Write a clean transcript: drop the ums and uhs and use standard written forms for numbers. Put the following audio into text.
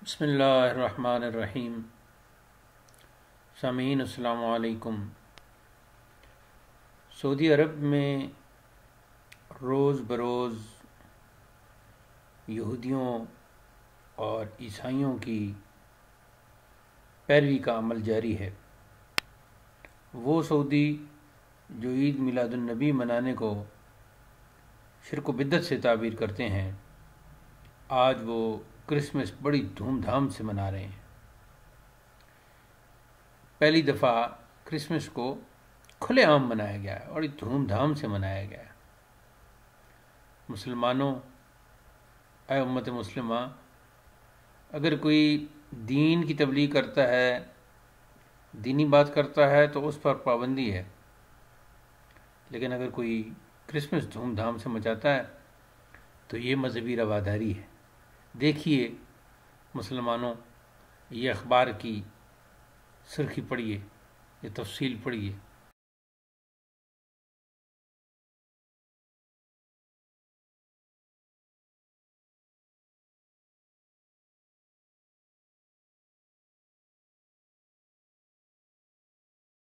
बिस्मिल्लाहिर्रहमानिर्रहीम। सामीन अस्सलामु अलैकुम। सऊदी अरब में रोज़ बरोज़ यहूदियों और ईसाइयों की पैरवी का अमल जारी है। वो सऊदी जो ईद मिलादुन्नबी मनाने को शिरक व बिद्दत से ताबीर करते हैं, आज वो क्रिसमस बड़ी धूमधाम से मना रहे हैं। पहली दफ़ा क्रिसमस को खुलेआम मनाया गया है और बड़ी धूमधाम से मनाया गया है। मुसलमानों, ऐ उम्मत मुस्लिमा, अगर कोई दीन की तबलीग करता है, दीनी बात करता है तो उस पर पाबंदी है, लेकिन अगर कोई क्रिसमस धूमधाम से मचाता है तो ये मजहबी रवादारी है। देखिए मुसलमानों, ये अखबार की सुर्खी पढ़िए, ये तफसील पढ़िए।